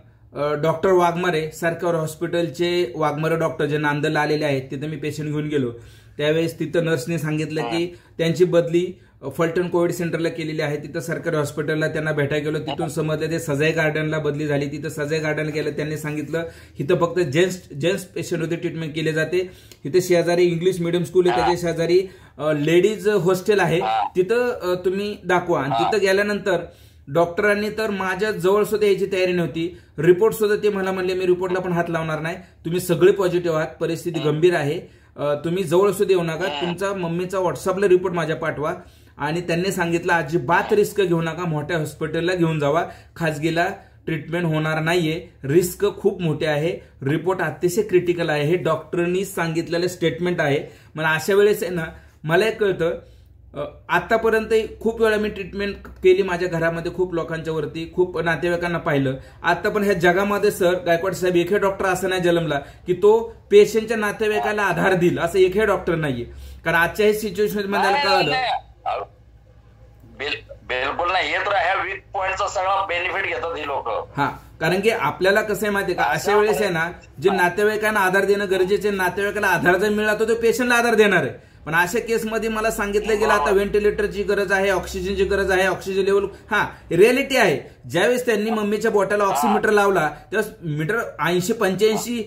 डॉक्टर वाघमारे सारख्या हॉस्पिटलचे वाघमारे डॉक्टर जे नांदेडला आलेले आहेत, तिथे मी पेशंट घेऊन गेलो. त्यावेळेस तिथं नर्सने सांगितलं की त्यांची बदली फलटण कोविड सेंटरला केलेली आहे. तिथं सरकारी हॉस्पिटलला त्यांना भेटायला गेलो, तिथून समजलं ते सजाई गार्डनला बदली झाली. तिथं सजाई गार्डन गेलं, त्यांनी सांगितलं इथं फक्त जेंट्स पेशंट होते ट्रीटमेंट केले जाते. इथे शेजारी इंग्लिश मिडियम स्कूल आहे, त्याच्या शेजारी लेडीज हॉस्टेल आहे, तिथं तुम्ही दाखवा. आणि तिथं गेल्यानंतर डॉक्टरांनी तर माझ्या जवळ सुद्धा यायची तयारी नव्हती. रिपोर्ट सुद्धा ते मला म्हणले मी रिपोर्टला पण हात लावणार नाही, तुम्ही सगळे पॉझिटिव्ह आहात, परिस्थिती गंभीर आहे, तुम्ही जवळ सुद्धा येऊ नका, तुमचा मम्मीचा व्हॉट्सअपला रिपोर्ट माझ्या पाठवा. आणि त्यांनी सांगितलं अजिबात रिस्क घेऊ नका, मोठ्या हॉस्पिटलला घेऊन जावा, खाजगीला ट्रीटमेंट होणार नाहीये, रिस्क खूप मोठे आहे, रिपोर्ट अतिशय क्रिटिकल आहे, हे डॉक्टरांनी सांगितलेलं स्टेटमेंट आहे. मला अशा वेळेस आहे ना, मला एक कळतं, आतापर्यंत खूप वेळा मी ट्रीटमेंट केली माझ्या घरामध्ये, खूप लोकांच्या वरती, खूप नातेवाईकांना पाहिलं. आता पण ह्या जगामध्ये सर गायकवाड साहेब एकही डॉक्टर असं नाही जन्मला की तो पेशंटच्या नातेवाईकाला आधार देईल, असं एकही डॉक्टर नाहीये. कारण आजच्या हे सिच्युएशन मध्ये कळालं बिलकुल नाही, येत ह्या वीक पॉइंटचा सगळा बेनिफिट घेतात ही लोक. हा, कारण की आपल्याला कसं आहे माहितीये का, अशा वेळेस आहे ना, जे नातेवाईकांना आधार देणं गरजेचे, नातेवाईकाला आधार जर मिळाला तर तो पेशंटला आधार देणार आहे. पण अशा केसमध्ये मला सांगितलं गेलं आता व्हेंटिलेटरची गरज आहे, ऑक्सिजनची गरज आहे, ऑक्सिजन लेवल, हा रिअलिटी आहे. ज्यावेळेस त्यांनी मम्मीच्या बोटाला ऑक्सिमीटर लावला त्यावेळेस मीटर 80-85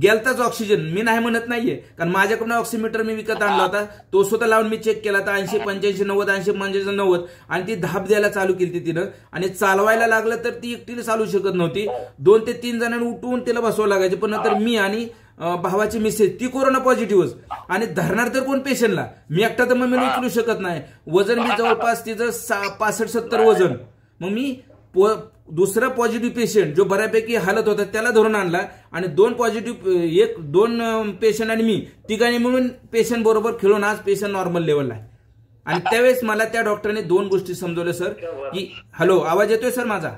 गेलताच ऑक्सिजन. मी नाही म्हणत नाहीये, कारण माझ्याकडून ऑक्सिमीटर मी विकत आणला होता, तो स्वतः लावून मी चेक केला तर 80-85 90 80-90 आणि ती धाप द्यायला चालू केली तिनं. आणि चालवायला लागलं तर ती एकटीने चालू शकत नव्हती, 2 ते 3 जणांनी उठवून तिला बसवावं लागायचं. पण नंतर मी आणि भावाची मिसेस ती कोरोना पॉझिटिव्ह, आणि धरणार तर कोण पेशंटला, मी एकटा तर मम्मीला उचलू शकत नाही. वजन मी जवळपास तिचं 65-70 वजन. मग मी दुसरा पॉझिटिव्ह पेशंट जो बऱ्यापैकी हालत होता त्याला धरून आणला, आणि 2 पेशंट आणि मी तिघांनी मिळून पेशंट बरोबर खेळून आज पेशंट नॉर्मल लेवलला आहे. आणि त्यावेळेस मला त्या डॉक्टरने 2 गोष्टी समजवल्या सर, की हॅलो, आवाज येतोय सर माझा?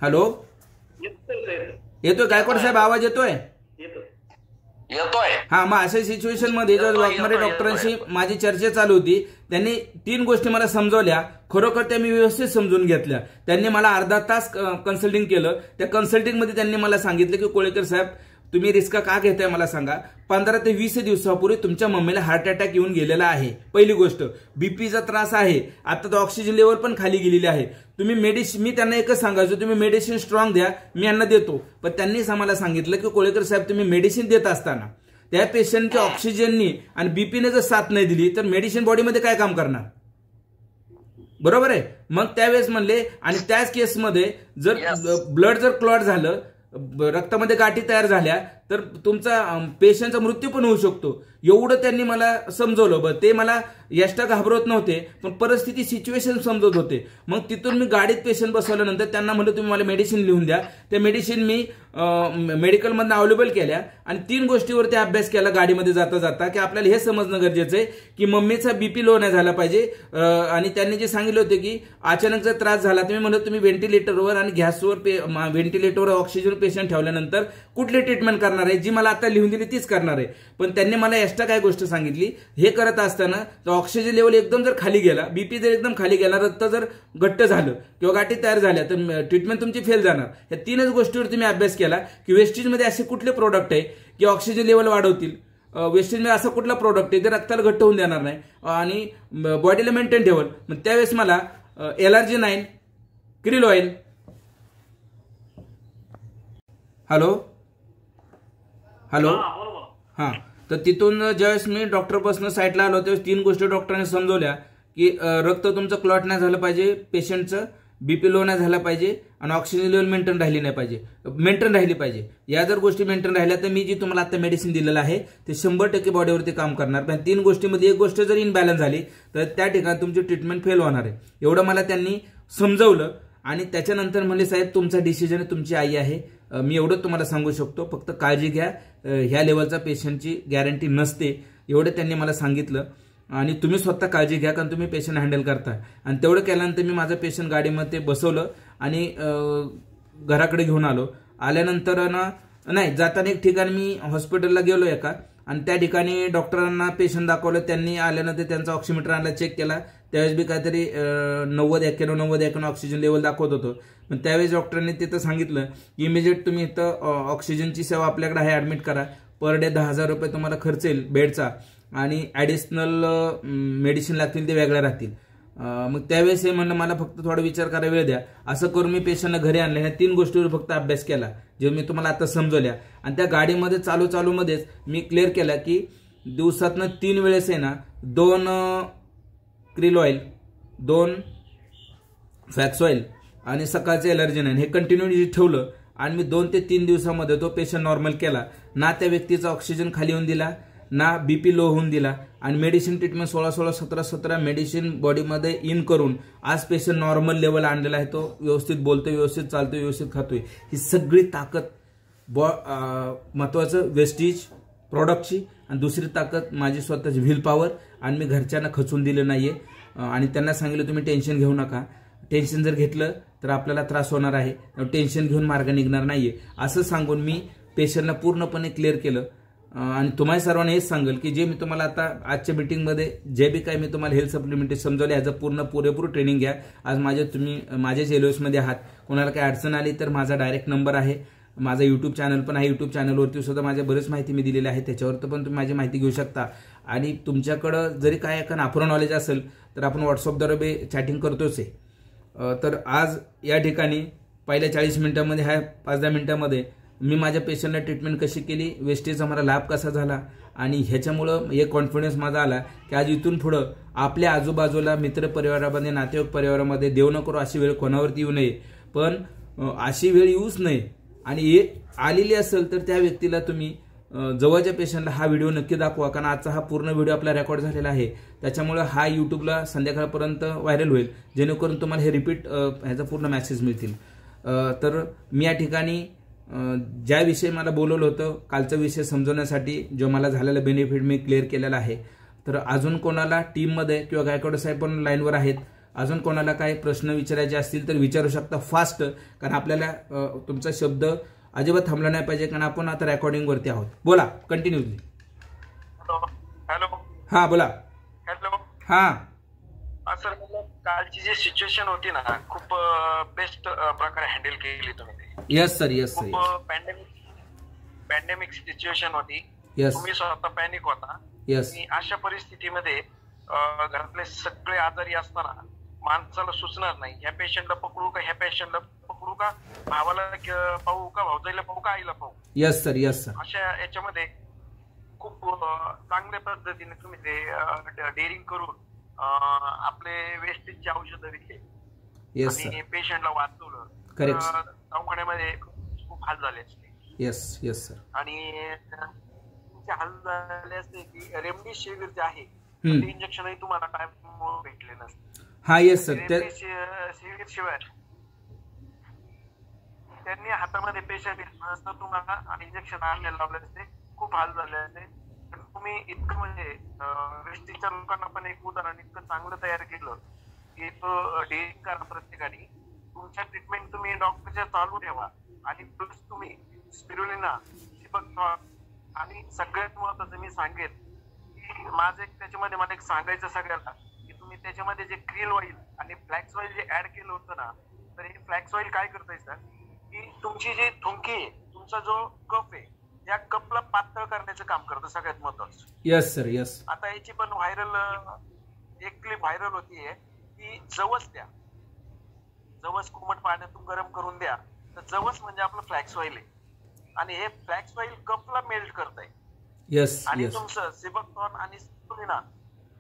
हॅलो, येतोय गायकवाड साहेब, आवाज येतोय? हा, मग अशा सिच्युएशन मध्ये वाघमारे डॉक्टरांशी माझी चर्चा चालू होती. त्यांनी 3 गोष्टी मला समजवल्या, खरोखर त्या मी व्यवस्थित समजून घेतल्या. त्यांनी मला अर्धा तास कन्सल्टिंग केलं. त्या कन्सल्टिंग मध्ये त्यांनी मला सांगितलं की कोळेकर साहेब तुम्ही रिस्क का घेताय मला सांगा. 15 ते 20 दिवसापूर्वी तुमच्या मम्मीला हार्ट अटॅक येऊन गेलेला आहे. पहिली गोष्ट, बीपीचा त्रास आहे, आता तर ऑक्सिजन लेवल पण खाली गेलेली आहे. तुम्ही मेडिसिन, मी त्यांना एकच सांगायचो तुम्ही मेडिसिन स्ट्रॉंग द्या, मी यांना देतो. पण त्यांनीच आम्हाला सांगितलं की कोळेकर साहेब तुम्ही मेडिसिन देत असताना त्या पेशंटच्या ऑक्सिजननी आणि बीपीने जर साथ नाही दिली तर मेडिसिन बॉडीमध्ये काय काम करणार. बरोबर आहे. मग त्यावेळेस म्हणले आणि त्याच केसमध्ये जर ब्लड जर क्लॉट झालं, रक्तामध्ये गाठी तयार झाल्या तर तुमचा पेशंटचा मृत्यू पण होऊ शकतो. एवढं त्यांनी मला समजवलं. ते मला एक्स्ट्रा घाबरवत नव्हते, पण परिस्थिती सिच्युएशन समजत होते. मग तिथून मी गाडीत पेशंट बसवल्यानंतर त्यांना म्हणलं तुम्ही मला मेडिसिन लिहून द्या. त्या मेडिसिन मी मेडिकलमधून अवेलेबल केल्या आणि 3 गोष्टीवरती अभ्यास केला गाडीमध्ये जाता जाता, की आपल्याला हे समजणं गरजेचं आहे की मम्मीचा बीपी लो नाही झाला पाहिजे. आणि त्यांनी जे सांगितले होते की अचानक जर त्रास झाला, तुम्ही म्हणत तुम्ही व्हेंटिलेटरवर आणि गॅसवर व्हेंटिलेटरवर ऑक्सिजन पेशंट ठेवल्यानंतर कुठली ट्रीटमेंट करणार आहे, जी मला आता लिहून दिली तीच करणार आहे. पण त्यांनी मला एक्स्ट्रा काय गोष्ट सांगितली, हे करत असताना ऑक्सिजन लेवल एकदम जर खाली गेला, बीपी जर एकदम खाली गेला, रक्त जर घट्ट झालं किंवा गाठी तयार झाल्या तर ट्रीटमेंट तुमची फेल जाणार. या 3च गोष्टीवर तुम्ही अभ्यास केला की वेस्टेजमध्ये असे कुठले प्रोडक्ट आहे की ऑक्सिजन लेवल वाढवतील, वेस्टेजमध्ये असा कुठला प्रोडक्ट आहे ते रक्ताला घट्ट होऊन देणार नाही आणि बॉडीला मेंटेन ठेवल. मग त्यावेळेस मला LRG9, क्रिल ऑइल, हॅलो हां, तर तिथून ज्यावेळेस मी डॉक्टरपासून साईडला आलो त्यावेळेस 3 गोष्टी डॉक्टरांनी समजवल्या की रक्त तुमचं क्लॉट नाही झालं पाहिजे, पेशंटचं बीपी लो नाही झाला पाहिजे आणि ऑक्सिजन लेवल मेंटेन राहिली पाहिजे. या जर गोष्टी मेंटेन राहिल्या तर मी जी तुम्हाला आता मेडिसिन दिलेलं आहे ते 100% बॉडीवरती काम करणार. पण 3 गोष्टीमध्ये एक गोष्ट जर इनबॅलन्स झाली तर त्या ठिकाणी तुमची ट्रीटमेंट फेल होणार आहे. एवढं मला त्यांनी समजवलं आणि त्याच्यानंतर म्हणले साहेब तुमचा डिसिजन तुमची आई आहे, मी एवढं तुम्हाला सांगू शकतो, फक्त काळजी घ्या, ह्या लेवलचा पेशंटची गॅरंटी नसते, एवढं त्यांनी मला सांगितलं. आणि तुम्ही स्वतः काळजी घ्या कारण तुम्ही पेशंट हँडल करताय. आणि तेवढं केल्यानंतर मी माझं पेशंट गाडीमध्ये बसवलं आणि घराकडे घेऊन आलो. आल्यानंतर नाही जाताना एक ठिकाणी मी हॉस्पिटलला गेलो एका आणि त्या ठिकाणी डॉक्टरांना पेशंट दाखवलं. त्यांनी आल्यानंतर त्यांचा ऑक्सिमीटर आणला, चेक केला. त्यावेळेस बी काहीतरी 90-91 ऑक्सिजन लेवल दाखवत होतो. पण त्यावेळेस डॉक्टरांनी तिथं सांगितलं की इमिजिएट तुम्ही इथं ऑक्सिजनची सेवा आपल्याकडे आहे, ऍडमिट करा. पर डे 10,000 रुपये तुम्हाला खर्च येईल बेडचा आणि ऍडिशनल मेडिसिन लागतील ते वेगळ्या राहतील. मग त्यावेळेस हे म्हणलं मला फक्त थोडा विचार करायला वेळ द्या. असं करून मी पेशंटला घरी आणलं. ह्या 3 गोष्टीवर फक्त अभ्यास केला जे मी तुम्हाला आता समजवल्या. आणि त्या गाडीमध्ये चालूमध्येच मी क्लिअर केला की दिवसातनं 3 वेळेस आहे ना 2 क्रिल ऑइल, 2 फॅक्स ऑइल आणि सकाळचे LRG9 हे कंटिन्युअसली ठेवलं आणि मी 2 ते 3 दिवसामध्ये तो पेशंट नॉर्मल केला. ना त्या व्यक्तीचा ऑक्सिजन खाली होऊन दिला, ना बीपी लो होऊन दिला. आणि मेडिसिन ट्रीटमेंट 16-16, 17-17 मेडिसिन बॉडीमध्ये इन करून आज पेशंट नॉर्मल लेवल आणलेला आहे. तो व्यवस्थित बोलतोय, व्यवस्थित चालतोय, व्यवस्थित खातोय. ही सगळी ताकद महत्वाचं वेस्टीज प्रॉडक्टची आणि दुसरी ताकद माझी स्वतःची व्हील पॉवर. आणि मी घरच्यांना खचून दिलं नाहीये आणि त्यांना सांगितलं तुम्ही टेन्शन घेऊ नका, टेन्शन जर घेतलं तर आपल्याला त्रास होणार आहे, टेन्शन घेऊन मार्ग निघणार नाहीये असं सांगून मी पेशंटला पूर्णपणे क्लिअर केलं. आणि तुम्हाला सर्वांना हेच सांगेल की जे मी तुम्हाला आता आजच्या मीटिंगमध्ये जे बी काही मी तुम्हाला हेल्थ सप्लिमेंटरी समजवले ह्याचं पुरेपूर ट्रेनिंग घ्या. आज तुम्ही माझ्याच LOSमध्ये आहात. कोणाला काही अडचण आली तर माझा डायरेक्ट नंबर आहे. माझा YouTube चॅनल पण आहे. YouTube चॅनलवरती सुद्धा माझ्या बरीच माहिती मी दिलेली आहे, त्याच्यावर पण तुम्ही माझी माहिती घेऊ शकता. आणि तुमच्याकडं जरी काय एका अप्रो नॉलेज असेल तर आपण व्हॉट्सअपद्वारे चॅटिंग करतोच आहे. तर आज या ठिकाणी पहिल्या 40 मिनिटांमध्ये 5-10 मिनिटांमध्ये मी माझ्या पेशंटला ट्रीटमेंट कशी केली, वेस्टेजचा मला लाभ कसा झाला आणि ह्याच्यामुळं एक कॉन्फिडन्स माझा आला की आज इथून पुढं आपल्या आजूबाजूला मित्र परिवारामध्ये, नातेवाईक परिवारामध्ये देव न करू अशी वेळ कोणावरती येऊ नये. पण अशी वेळ येऊच नये आणि आलेली असेल तर त्या व्यक्तीला तुम्ही जवळच्या पेशंटला हा व्हिडिओ नक्की दाखवा. कारण आजचा हा पूर्ण व्हिडिओ आपला रेकॉर्ड झालेला आहे, त्याच्यामुळे हा युट्यूबला संध्याकाळपर्यंत व्हायरल होईल, जेणेकरून तुम्हाला हे रिपीट ह्याचा पूर्ण मेसेज मिळतील. तर मी या ठिकाणी ज्या विषयी मला बोलवलं होतं कालचा विषय समजवण्यासाठी जो मला झालेला बेनिफिट मी क्लिअर केलेला आहे. तर अजून कोणाला टीममध्ये किंवा गायकवाड साहेब पण लाईनवर आहेत, अजून कोणाला काही प्रश्न विचारायचे असतील तर विचारू शकता फास्ट. कारण आपल्याला तुमचा शब्द अजिबात थांबला नाही पाहिजे, कारण आपण आता रेकॉर्डिंग वरती आहोत. बोला कंटिन्यूअसली. हॅलो. हा बोला. हॅलो. हा सर, कालची जी सिच्युएशन होती ना खूप बेस्ट प्रकारे हँडल केली तुम्ही. Yes sir, yes sir. Pandemic situation होती. यस. तुम्ही स्वतः पॅनिक होता. यस. अशा परिस्थितीमध्ये घरातले सगळे आजारी असताना माणसाला सुचणार नाही ह्या पेशंटला पकडू का, ह्या पेशंटला पकडू का, भावाला पाहू का, भाऊजाईला पाहू का, आईला पाहू. Yes sir, yes sir. अशा याच्यामध्ये खूप चांगल्या पद्धतीने तुम्ही ते डेअरिंग करून आपले वेस्टेजची औषधं दिली येस आणि सर, पेशंटला वाचवलं. करेक्ट. दवाखान्यामध्ये खूप हाल झाले असते. Yes yes sir. आणि तुमचे हाल झाले असते की रेमडेसिवीर जे आहे हम्म. ते इंजेक्शनही तुम्हाला टाइम भेटले नसते. हा येस सर. रेमडेसिवीर शिवाय त्यांनी हातामध्ये पेशंट घेतलं असतं तुम्हाला इंजेक्शन आणायला लावले असते, खूप हाल झाले असते. तुम्ही इतकं म्हणजे वेस्टीच्या लोकांना पण एक उदाहरण इतकं चांगलं तयार केलं की तो डेअरिंग करा प्रत्येकाने. तुमच्या ट्रीटमेंट तुम्ही डॉक्टरच्या चालू ठेवा आणि प्लस तुम्ही स्पिरुलिना, आणि सगळ्यात महत्वाचं मी सांगेन की माझं एक त्याच्यामध्ये मला एक सांगायचं सगळ्याला की तुम्ही त्याच्यामध्ये जे क्रिल ऑइल आणि फ्लॅक्स ऑइल जे ऍड केलं होतं ना, तर हे फ्लॅक्स ऑइल काय करतंय सर की तुमची जी थुंकी आहे, तुमचा जो कफ आहे, या कपला पातळ करण्याचं काम करतं सगळ्यात महत्वाचं. Yes sir, yes. आता याची पण व्हायरल एक क्लिप व्हायरल होतीये की जवस द्या, जवस कोमट पाण्यातून गरम करून द्या. तर जवस म्हणजे आपलं फ्लॅक्स ऑइल आहे आणि हे फ्लॅक्स ऑइल कपला मेल्ट करतंय. येस आणि येस. तुमचं सिबकथॉर्न आणि स्पिरुलिना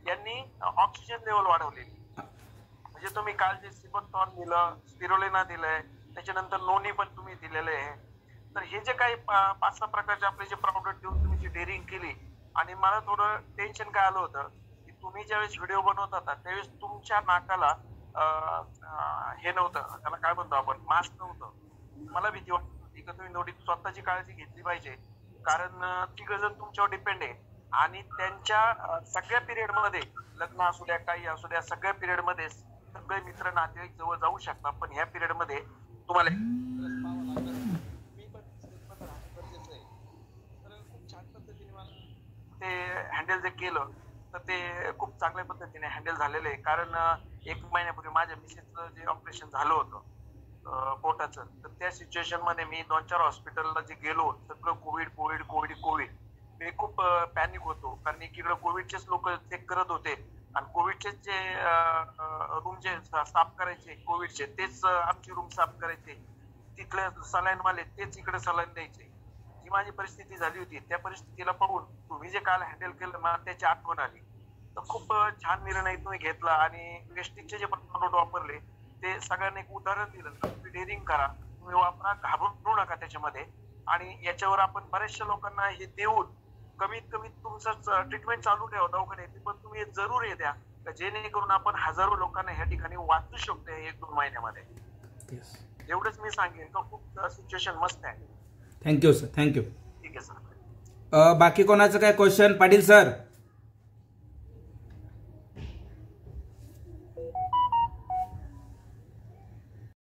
यांनी ऑक्सिजन लेवल वाढवलेली. म्हणजे तुम्ही काल जे सिबकथॉर्न दिलं, स्पिरुलिना दिलंय, त्याच्यानंतर नोनी पण तुम्ही दिलेलं आहे. तर हे जे काही 5-6 प्रकारचे आपले जे प्रॉडक्ट देऊन तुम्ही जी डेअरिंग केली, आणि मला थोडं टेन्शन काय आलं होतं की तुम्ही ज्यावेळेस व्हिडिओ बनवत होता त्यावेळेस तुमच्या नाकाला हे नव्हतं, त्याला काय म्हणतो आपण, मास्क नव्हतं. मला भीती वाटते की तुम्ही थोडी स्वतःची काळजी घेतली पाहिजे, कारण तिघजण तुमच्यावर डिपेंड आहे. आणि त्यांच्या सगळ्या पिरियड मध्ये, लग्न असू द्या काही असू द्या, सगळ्या पिरियड मध्ये सगळे मित्र नातेवाईक जवळ जाऊ शकतात, पण ह्या पिरियड मध्ये तुम्हाला खूप छान पद्धतीने ते हँडल जे केलं तर ते खूप चांगल्या पद्धतीने हँडल झालेलं आहे. कारण 1 महिन्यापूर्वी माझ्या मिसेसचं जे ऑपरेशन झालं होतं पोटाचं, तर त्या सिच्युएशन मध्ये मी 2-4 हॉस्पिटलला जे गेलो, सगळं कोविड. मी खूप पॅनिक होतो, कारण एकीकडे कोविडचेच लोक चेक करत होते आणि कोविडचेच जे रूम जे साफ करायचे कोविडचे, तेच आमची रूम साफ करायचे. तिथले सलाईनवाले तेच इकडे सलाईन द्यायचे. जी माझी परिस्थिती झाली होती, त्या परिस्थितीला पाहून तुम्ही जे काल हँडल केलं, मला त्याची आठवण आली. तर खूप छान निर्णय तुम्ही घेतला आणि वेस्टिजचे जे प्रॉडक्ट वापरले ते सगळ्यांना एक उदाहरण दिलं. तुम्ही डेअरिंग करा, तुम्ही वापरा, घाबरू नका त्याच्यामध्ये. आणि याच्यावर आपण बऱ्याचशा लोकांना हे देऊन कमीत कमी तुमचं ट्रीटमेंट चालू ठेवा दवाखान्यात, पण तुम्ही जरूर हे द्या, जेणेकरून आपण हजारो लोकांना ह्या ठिकाणी वाचू शकतो 1-2 महिन्यामध्ये. एवढंच मी सांगेन का खूप सिच्युएशन मस्त आहे. Thank you sir, thank you. ठीक आहे सर. बाकी कोणाचं काय क्वेश्चन? पाटील सर.